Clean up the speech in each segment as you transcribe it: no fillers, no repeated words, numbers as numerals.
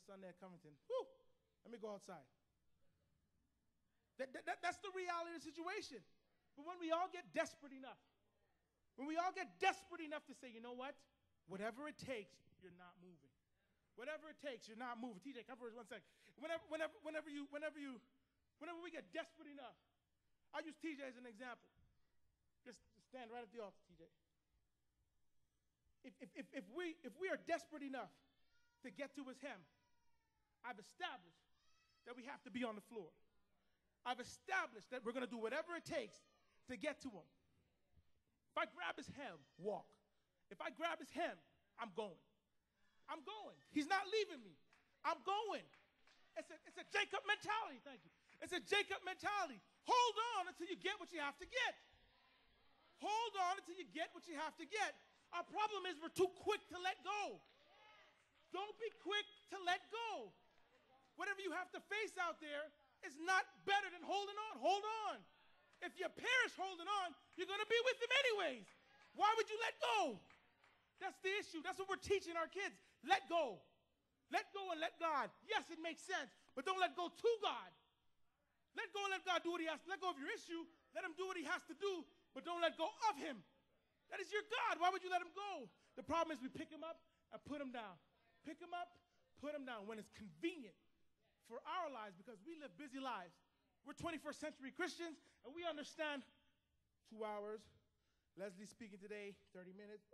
another Sunday at Covington. Woo! Let me go outside. That's the reality of the situation. But when we all get desperate enough, to say, you know what? Whatever it takes, you're not moving. Whatever it takes, you're not moving. TJ, come for 1 second. Whenever we get desperate enough, I use TJ as an example. Just stand right at the altar, TJ. If we are desperate enough to get to his hem, I've established that we have to be on the floor. I've established that we're going to do whatever it takes to get to him. If I grab his hem, walk. If I grab his hem, I'm going. I'm going. He's not leaving me. I'm going. It's a Jacob mentality. Thank you. It's a Jacob mentality. Hold on until you get what you have to get. Hold on until you get what you have to get. Our problem is we're too quick to let go. Don't be quick to let go. Whatever you have to face out there is not better than holding on. Hold on. If you perish holding on, you're going to be with him anyways. Why would you let go? That's the issue. That's what we're teaching our kids. Let go. Let go and let God. Yes, it makes sense, but don't let go to God. Let go and let God do what he has to. Let go of your issue. Let him do what he has to do, but don't let go of him. That is your God. Why would you let him go? The problem is we pick him up and put him down. Pick him up, put him down when it's convenient for our lives, because we live busy lives. We're 21st century Christians, and we understand 2 hours. Lesley speaking today, 30 minutes.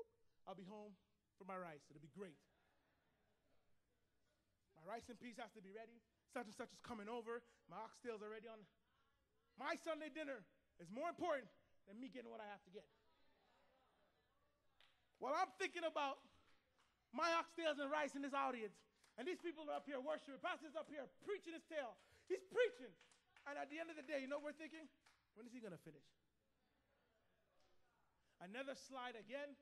I'll be home for my rice. It'll be great. My rice and peas has to be ready. Such and such is coming over. My oxtail's already on. My Sunday dinner is more important than me getting what I have to get. While I'm thinking about my oxtails and rice in this audience, and these people are up here worshiping, pastor's up here preaching his tale. He's preaching. And at the end of the day, you know what we're thinking? When is he going to finish? Another slide again.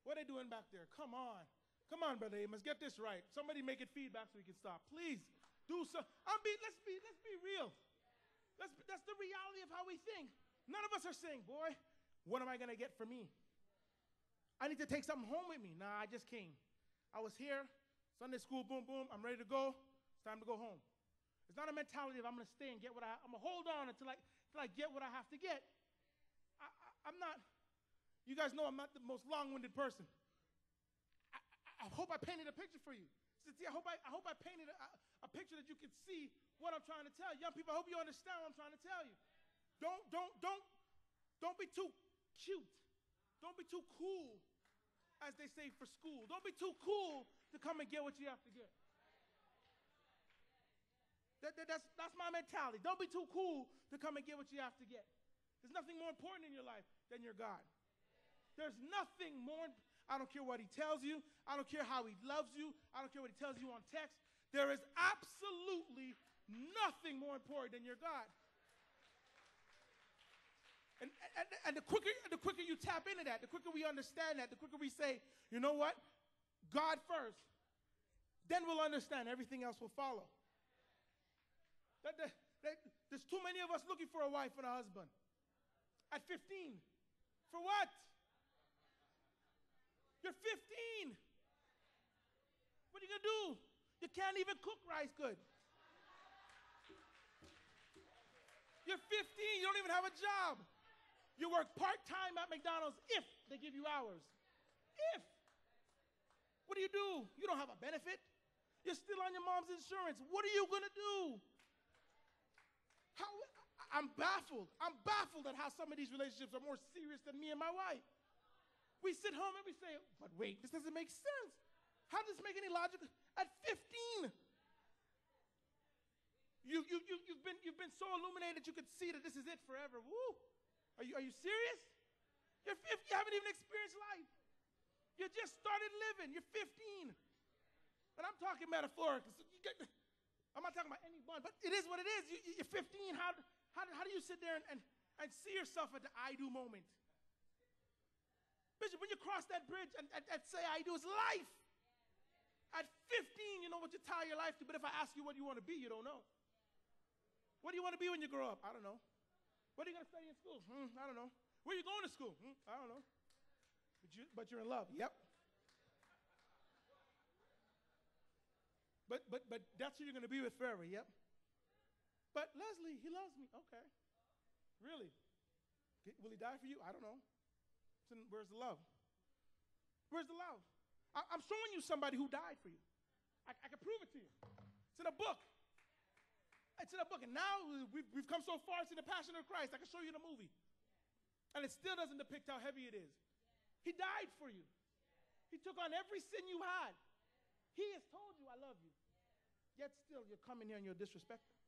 What are they doing back there? Come on. Come on, Brother Amos. Get this right. Somebody make it feedback so we can stop. Please do so. Let's be real. That's the reality of how we think. None of us are saying, boy, what am I going to get for me? I need to take something home with me. Nah, I just came. I was here. Sunday school, boom, boom. I'm ready to go. It's time to go home. It's not a mentality of I'm going to stay and get what I'm going to hold on until I get what I have to get. I'm not, you guys know I'm not the most long-winded person. I hope I painted a picture for you. I hope I painted a picture that you could see what I'm trying to tell you. Young people, I hope you understand what I'm trying to tell you. Don't be too cute. Don't be too cool, as they say for school. Don't be too cool to come and get what you have to get. That's my mentality. Don't be too cool to come and get what you have to get. There's nothing more important in your life than your God. There's nothing more. I don't care what he tells you. I don't care how he loves you. I don't care what he tells you on text. There is absolutely nothing more important than your God. And the quicker you tap into that, the quicker we understand that, the quicker we say, you know what? God first. Then we'll understand. Everything else will follow. There's too many of us looking for a wife and a husband. At 15. For what? You're 15. What are you going to do? You can't even cook rice good. You're 15. You don't even have a job. You work part-time at McDonald's if they give you hours. If. What do? You don't have a benefit. You're still on your mom's insurance. What are you going to do? I'm baffled. I'm baffled at how some of these relationships are more serious than me and my wife. We sit home and we say, but wait, this doesn't make sense. How does this make any logic? At 15, you've been so illuminated you could see that this is it forever. Woo! Are you serious? You're 50, you haven't even experienced life. You just started living. You're 15. And I'm talking metaphorically. I'm not talking about any one, but it is what it is. You're 15. How do you sit there and see yourself at the I do moment? Bishop, when you cross that bridge and say I do, it's life. At 15, you know what you tie your life to, but if I ask you what you want to be, you don't know. What do you want to be when you grow up? I don't know. What are you going to study in school? I don't know. Where are you going to school? I don't know. But you're in love. Yep. But that's who you're going to be with forever. Yep. But Lesley, he loves me. Okay. Really? Will he die for you? I don't know. So where's the love? Where's the love? I'm showing you somebody who died for you. I can prove it to you. It's in a book. It's in a book. And now we've come so far. It's in the Passion of Christ. I can show you the movie. And it still doesn't depict how heavy it is. He died for you. He took on every sin you had. He has told you, I love you. Yet still, you're coming here and you're disrespectful.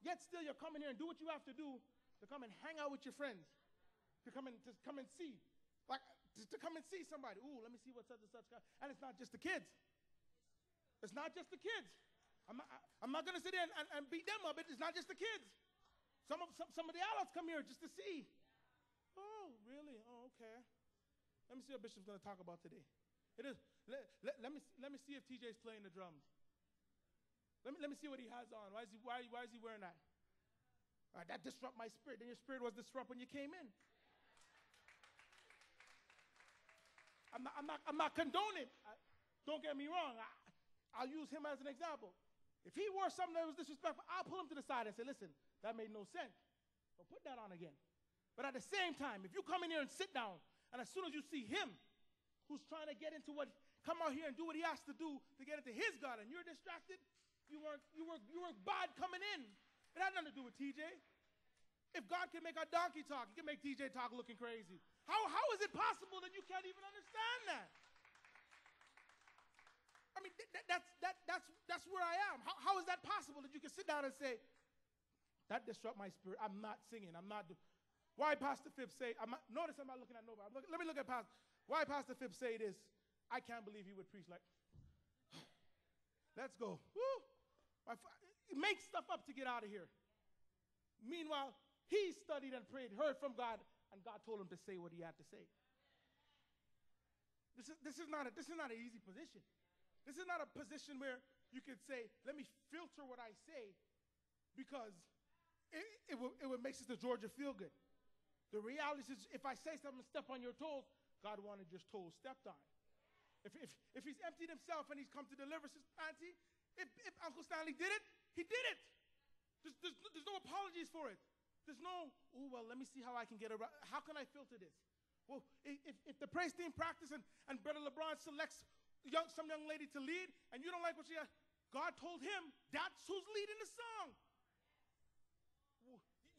Yet still, you're coming here and do what you have to do to come and hang out with your friends. To come and see. Like, to come and see somebody. Ooh, let me see what such and such got. And it's not just the kids. It's not just the kids. I'm not going to sit there and beat them up. It's not just the kids. Some of the adults come here just to see. Oh, really? Oh, okay. Let me see what Bishop's going to talk about today. It is. Let me see if TJ's playing the drums. Let me see what he has on. Why is he wearing that? That disrupt my spirit. Then your spirit was disrupted when you came in. I'm not condoning. Don't get me wrong. I'll use him as an example. If he wore something that was disrespectful, I'll pull him to the side and say, listen, that made no sense. So put that on again. But at the same time, if you come in here and sit down, and as soon as you see him, who's trying to get into come out here and do what he has to do to get into his God, and you're distracted, you weren't bad coming in. It had nothing to do with TJ. If God can make a donkey talk, he can make TJ talk looking crazy. How is it possible that you can't even understand that? I mean, that's where I am. How is that possible that you can sit down and say, that disrupt my spirit? I'm not singing. I'm not doing. Why Pastor Phipps say, notice I'm not looking at nobody. Let me look at Pastor. Why Pastor Phipps say this? I can't believe he would preach like, let's go. Woo! Make stuff up to get out of here. Meanwhile, he studied and prayed, heard from God, and God told him to say what he had to say. This is not an easy position. This is not a position where you could say, let me filter what I say, because it would make Sister Georgia feel good. The reality is, if I say something, step on your toes, God wanted your toes stepped on. If he's emptied himself and he's come to deliver Sister Auntie, if Uncle Stanley did it, he did it. There's no apologies for it. There's no, well, let me see how I can get around. How can I filter this? Well, if the praise team practice and Brother LeBron selects some young lady to lead, and you don't like what she has, God told him, that's who's leading the song.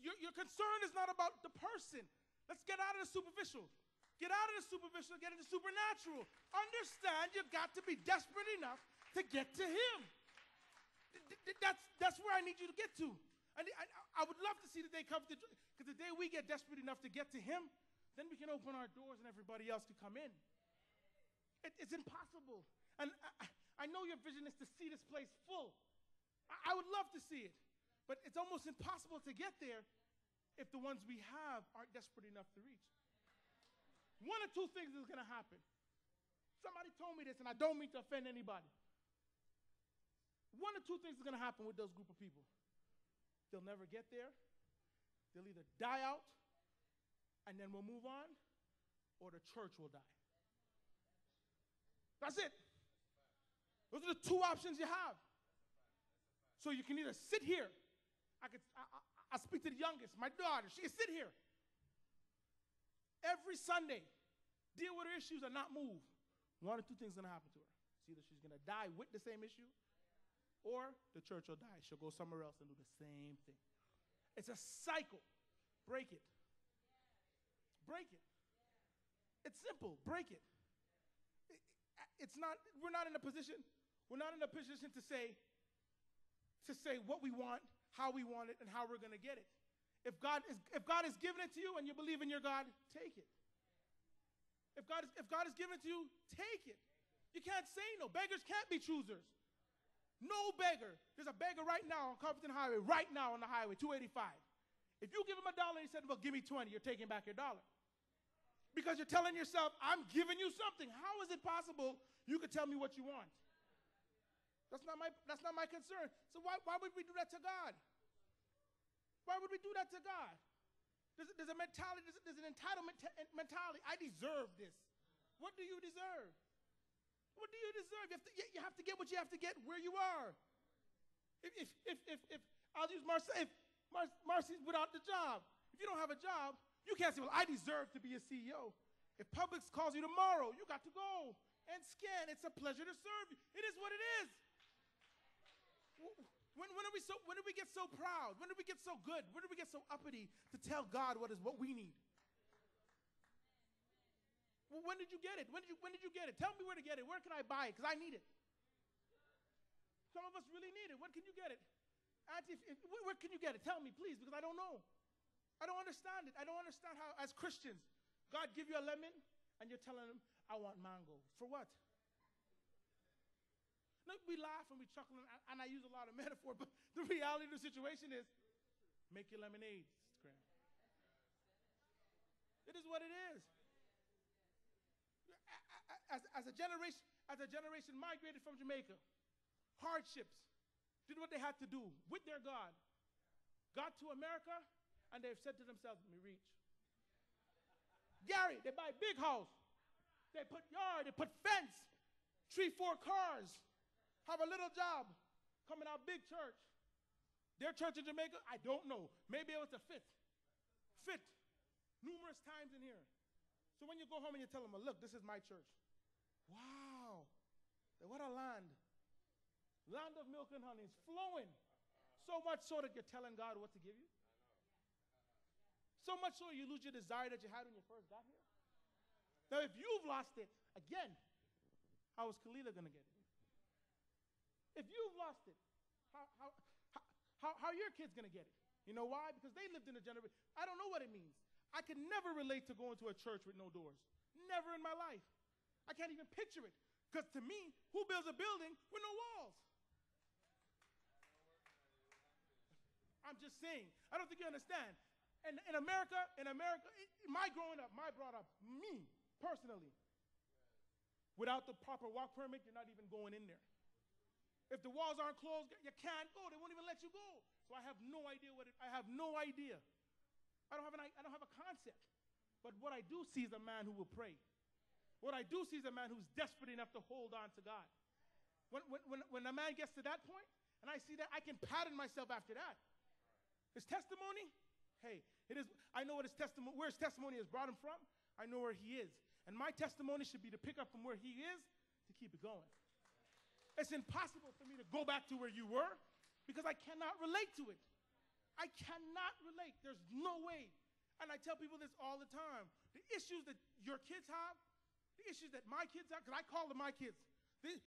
Your concern is not about the person. Let's get out of the superficial. Get out of the superficial, get into supernatural. Understand you've got to be desperate enough to get to him. That's where I need you to get to. I would love to see the day come, because the day we get desperate enough to get to him, then we can open our doors and everybody else can come in. It's impossible. And I know your vision is to see this place full. I would love to see it. But it's almost impossible to get there if the ones we have aren't desperate enough to reach. One of two things is going to happen. Somebody told me this, and I don't mean to offend anybody. One of two things is going to happen with those group of people. They'll never get there. They'll either die out, and then we'll move on, or the church will die. That's it. Those are the two options you have. So you can either sit here. I speak to the youngest, my daughter. She can sit here every Sunday, deal with her issues and not move. One or two things are going to happen to her. It's either she's going to die with the same issue, or the church will die. She'll go somewhere else and do the same thing. It's a cycle. Break it. Break it. It's simple. Break it. We're not in a position to say what we want, how we want it, and how we're going to get it. If God is giving it to you and you believe in your God, take it. If God is giving it to you, take it. You can't say no. Beggars can't be choosers. No beggar. There's a beggar right now on Covington Highway, right now on the highway, 285. If you give him $1 and he said, well, give me 20, you're taking back your $1. Because you're telling yourself, I'm giving you something. How is it possible you could tell me what you want? That's not my concern. So why would we do that to God? Why would we do that to God? There's a mentality, there's an entitlement mentality. I deserve this. What do you deserve? What do you deserve? You have to get what you have to get where you are. If I'll use Marcy, if Marcy's without the job, if you don't have a job, you can't say, well, I deserve to be a CEO. If Publix calls you tomorrow, you got to go and scan. It's a pleasure to serve you. It is what it is. When did we get so proud? When did we get so good? When did we get so uppity to tell God what we need? Well, when did you get it? When did you get it? Tell me where to get it. Where can I buy it? Because I need it. Some of us really need it. When can you get it? Auntie, where can you get it? Tell me, please, because I don't know. I don't understand it. I don't understand how, as Christians, God give you a lemon, and you're telling him, I want mango. For what? Look, we laugh and we chuckle, and I use a lot of metaphor, but the reality of the situation is, make your lemonade, Graham. It is what it is. As a generation migrated from Jamaica, hardships, did what they had to do with their God, got to America, and they've said to themselves, let me reach. Gary, they buy a big house. They put yard, they put fence, 3-4 cars, have a little job, coming out big church. Their church in Jamaica, I don't know. Maybe it was a fit numerous times in here. So when you go home and you tell them, well, look, this is my church. Wow, what a land. Land of milk and honey. It's flowing. So much so that you're telling God what to give you. So much so you lose your desire that you had when you first got here. Now, if you've lost it, again, how is Kalila going to get it? If you've lost it, how are your kids going to get it? You know why? Because they lived in a generation. I don't know what it means. I can never relate to going to a church with no doors. Never in my life. I can't even picture it. Because to me, who builds a building with no walls? I'm just saying. I don't think you understand. And in America, my brought up, me, personally, without the proper walk permit, you're not even going in there. If the walls aren't closed, you can't go. They won't even let you go. So I have no idea I have no idea. I don't have a concept. But what I do see is a man who will pray. What I do see is a man who's desperate enough to hold on to God. When a man gets to that point, and I see that, I can pattern myself after that. His testimony, hey, it is. I know what where his testimony has brought him from. I know where he is. And my testimony should be to pick up from where he is to keep it going. It's impossible for me to go back to where you were because I cannot relate to it. I cannot relate. There's no way. And I tell people this all the time. The issues that your kids have, the issues that my kids have, because I call them my kids.